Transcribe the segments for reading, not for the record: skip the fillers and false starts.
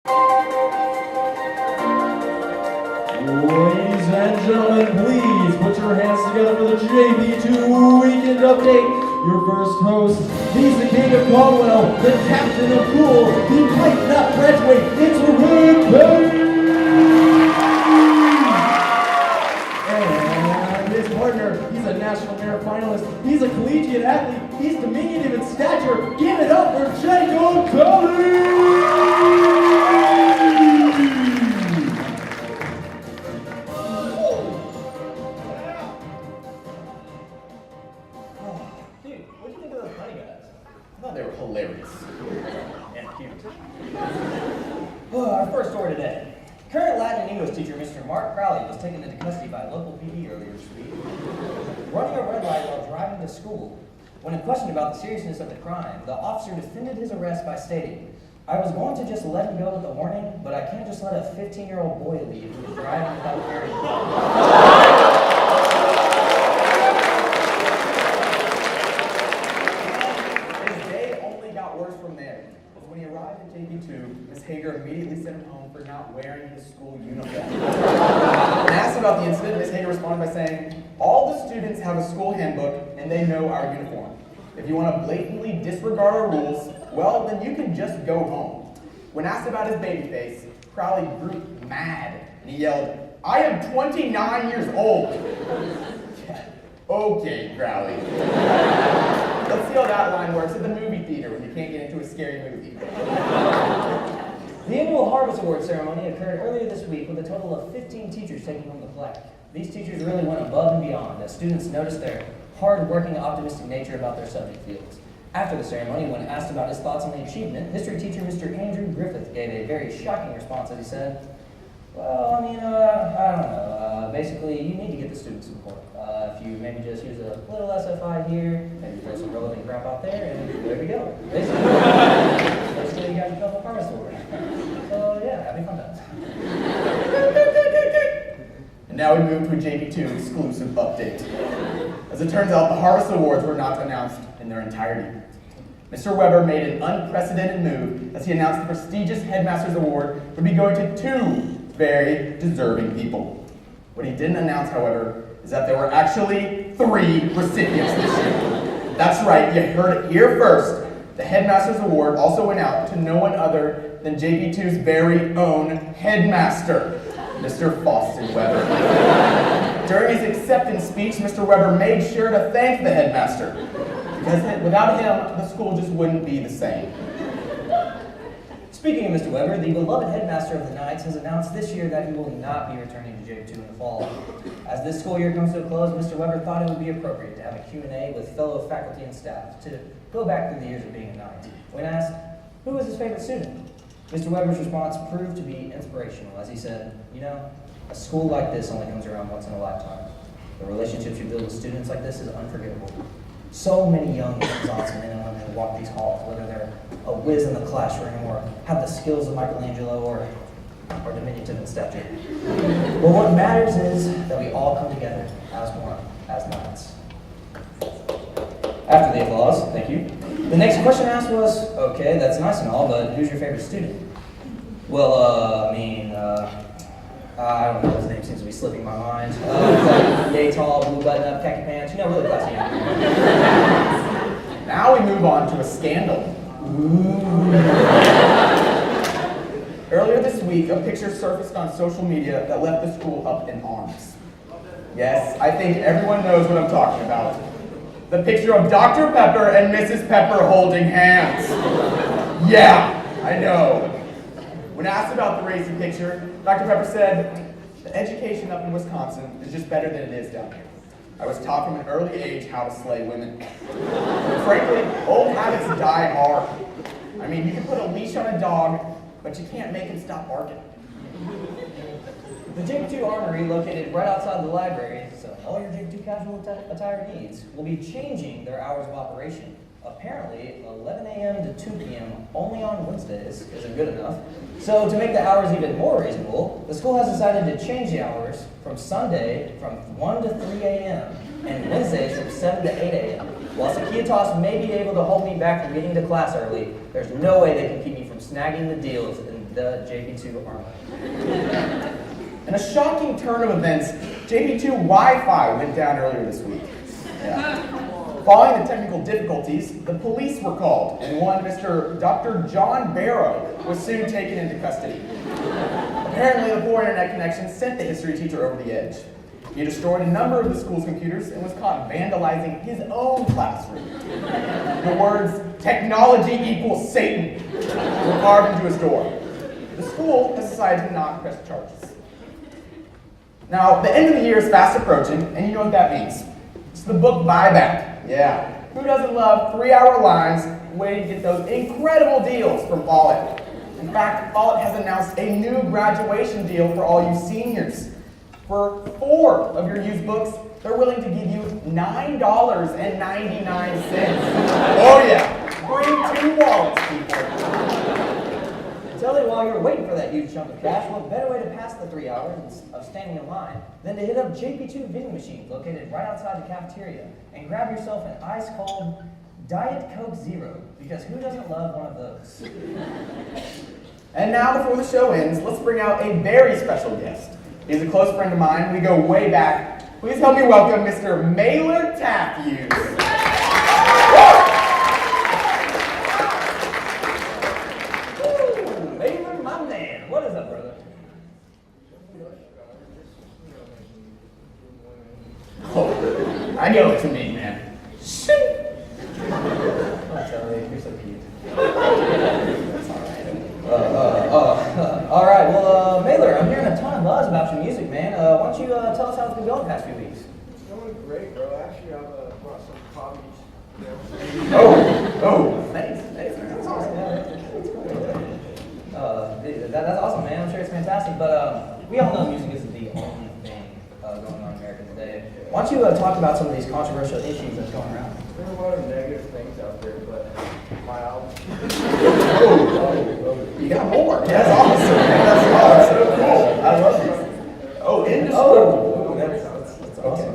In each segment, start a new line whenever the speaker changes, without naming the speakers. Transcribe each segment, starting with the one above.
Ladies and gentlemen, please put your hands together for the JP2 Weekend Update. Your first host, he's the king of Caldwell, the captain of pool. He might not graduate. It's Rick Perry. And his partner, he's a National Merit finalist. He's a collegiate athlete. He's diminutive in stature. Give it up for Jacob Kelly.
They were hilarious and cute. Our first story today. Current Latin and English teacher Mr. Mark Crowley was taken into custody by local PD earlier this week, running a red light while driving to school. When questioned about the seriousness of the crime, the officer defended his arrest by stating, "I was going to just let him go with a warning, but I can't just let a 15-year-old boy leave who was driving without wearing a helmet." From there, when he arrived at JP2, Ms. Hager immediately sent him home for not wearing his school uniform. When asked about the incident, Ms. Hager responded by saying, "All the students have a school handbook and they know our uniform. If you want to blatantly disregard our rules, well, then you can just go home." When asked about his baby face, Crowley grew mad and he yelled, "I am 29 years old." Okay, Crowley. Let's see how that line works at the movie theater when you can't get into a scary movie. The annual Harvest Award ceremony occurred earlier this week with a total of 15 teachers taking home the plaque. These teachers really went above and beyond as students noticed their hard-working, optimistic nature about their subject fields. After the ceremony, when asked about his thoughts on the achievement, history teacher Mr. Andrew Griffith gave a very shocking response as he said, "Well, I don't know. Basically, you need to get the student support. If you maybe just use a little SFI here, maybe throw some relevant crap out there, and there we go. Basically, you got yourself a Harvest Award. So, yeah, happy fun times." And now we move to a JP2 exclusive update. As it turns out, the Harvest Awards were not announced in their entirety. Mr. Weber made an unprecedented move as he announced the prestigious Headmaster's Award would be going to two very deserving people. What he didn't announce, however, is that there were actually 3 recipients this year. That's right, you heard it here first. The Headmaster's Award also went out to no one other than JP2's very own headmaster, Mr. Faustin Weber. During his acceptance speech, Mr. Weber made sure to thank the headmaster, because without him, the school just wouldn't be the same. Speaking of Mr. Weber, the beloved headmaster of the Knights has announced this year that he will not be returning to JP2 in the fall. As this school year comes to a close, Mr. Weber thought it would be appropriate to have a Q&A with fellow faculty and staff to go back through the years of being a Knight. When asked, who was his favorite student, Mr. Weber's response proved to be inspirational as he said, "You know, a school like this only comes around once in a lifetime. The relationships you build with students like this is unforgettable. So many young, exhausted men and women who walk these halls, whether they're a whiz in the classroom or have the skills of Michelangelo or diminutive in stature. But what matters is that we all come together as one, as Knights." After the applause, thank you, the next question asked was, "Okay, that's nice and all, but who's your favorite student?" "Well, I don't know, his name seems to be slipping my mind. Yay tall, blue button up, khaki pants, really classy." Now we move on to a scandal. Earlier this week, a picture surfaced on social media that left the school up in arms. Yes, I think everyone knows what I'm talking about. The picture of Dr. Pepper and Mrs. Pepper holding hands. Yeah, I know. When asked about the racy picture, Dr. Pepper said, "The education up in Wisconsin is just better than it is down here. I was taught from an early age how to slay women. Frankly, old habits die hard. I mean, you can put a leash on a dog, but you can't make him stop barking." The JP2 Armory, located right outside the library, so all your JP2 casual attire needs, will be changing their hours of operation. Apparently, 11 a.m. to 2 p.m. only on Wednesdays isn't good enough. So to make the hours even more reasonable, the school has decided to change the hours from Sunday from 1 to 3 a.m. and Wednesdays from 7 to 8 a.m. While Zacchaeus may be able to hold me back from getting to class early, there's no way they can keep me from snagging the deals in
the JP2 Army.
In a shocking turn of events, JP2 Wi-Fi went down earlier this week. Yeah. Following the technical difficulties, the police were called, and one Mr. Dr. John Barrow was soon taken into custody. Apparently, the poor internet connection sent the history teacher over the edge. He destroyed a number of the school's computers and was caught vandalizing his own classroom. The words, "technology equals Satan," were carved into his door. The school has decided to not press charges. Now, the end of the year is fast approaching, and you know what that means. It's the book buyback. Yeah. Who doesn't love 3-hour lines waiting to get those incredible deals from Follett? In fact, Follett has announced a new graduation deal for all you seniors. For 4 of your used books, they're willing to give you $9.99. Oh yeah, bring 2 wallets, people.
Tell you while you're waiting for that huge chunk of cash, what better way to pass the 3 hours of standing in line than to hit up JP2 vending machines located right outside the cafeteria and grab yourself an ice-cold Diet Coke Zero, because who doesn't love one of those?
And now, before the show ends, let's bring out a very special guest. He's a close friend of mine. We go way back. Please help me welcome Mr. Mailer Matthews.
Mailer, my man. What is up, brother?
Oh, I know what you mean, man.
Oh, Charlie, you're so cute. All right. Well, Mailer, I'm hearing a ton of buzz about your music, man. Why don't you tell us how it's been going the past few weeks?
It's going great, bro. Actually, I've brought some hobbies.
Thanks, man. That's awesome.
That's awesome, man. I'm sure it's fantastic. But we all know music isn't the only thing going on in America today. Why don't you talk about some of these controversial issues that's going around?
There's a lot of negative things out there, but my album.
You got more. That's awesome. That's so cool. I love it.
That's awesome.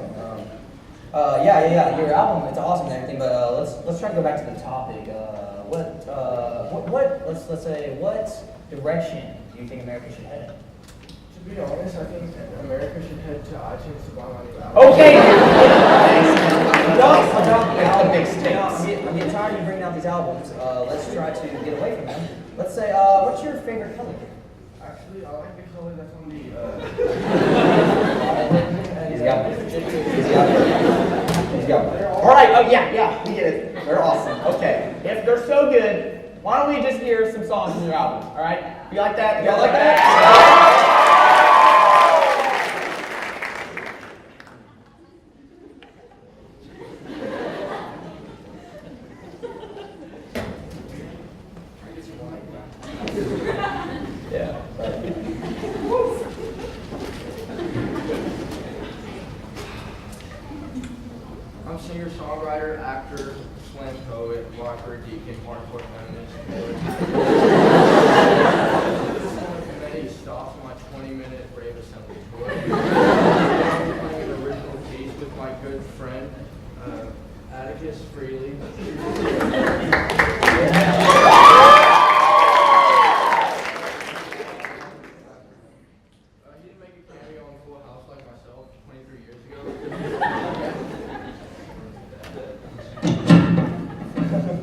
Yeah. Your album, it's awesome and everything. But let's try to go back to the topic. What direction do you think America should head in?
To be honest, I think America should head to iTunes to buy my new album.
Okay.
I'm getting tired of you bringing out these albums. Let's try to get away from them. Let's say, what's your favorite color?
Actually, I like the color that's on the.
He's got it.
All right. Oh, yeah. We get it. They're awesome. Okay. If they're so good, why don't we just hear some songs from your album? All right. You like that?
Y'all like that?
Yeah.
I'm singer, songwriter, actor, slam poet, walker, deacon, hardcore feminist. And then he stops my 20-minute Brave Assembly tour. I'm playing an original piece with my good friend, Atticus Freely. He didn't make a cameo on Full House like myself 23 years ago.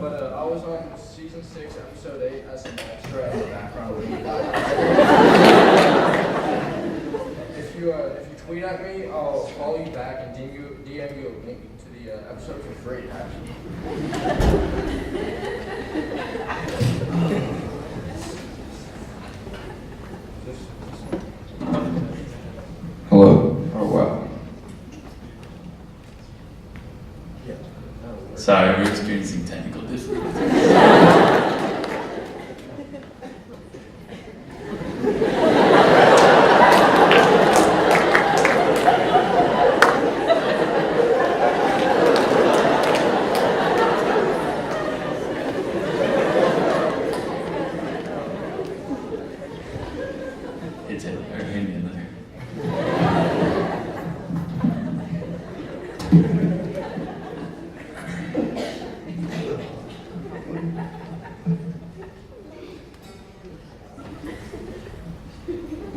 But I was on season 6, episode 8 as an extra in the background. If you tweet at me, I'll follow you back and DM you a link to the episode for free.
Hello. Oh, wow. Sorry, we're experiencing technical difficulties. It's it. Or hand me another.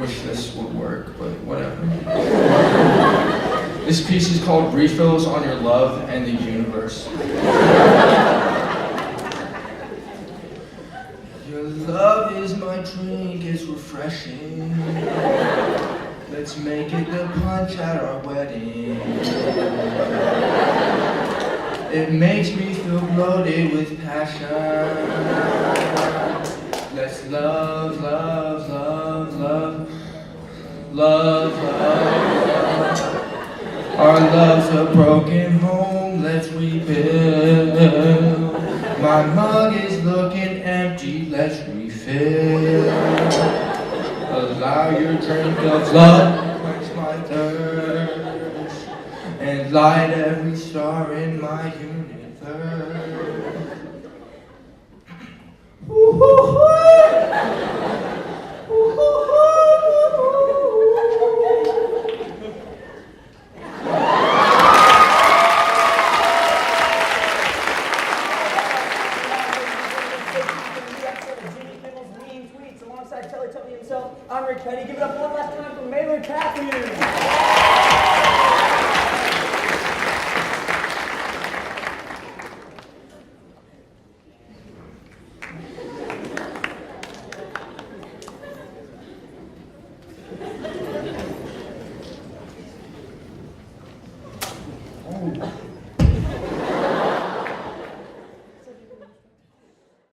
wish this would work, but whatever. This piece is called Refills on Your Love and the Universe. Your love is my drink, it's refreshing. Let's make it the punch at our wedding. It makes me feel bloated with passion. Let's love, love, love, love, love, love. Our love's a broken home, let's rebuild. My mug is looking empty, let's refill. Allow your drink of love to quench my thirst and light every star in my universe.
I'm Rick Petty. Give it up for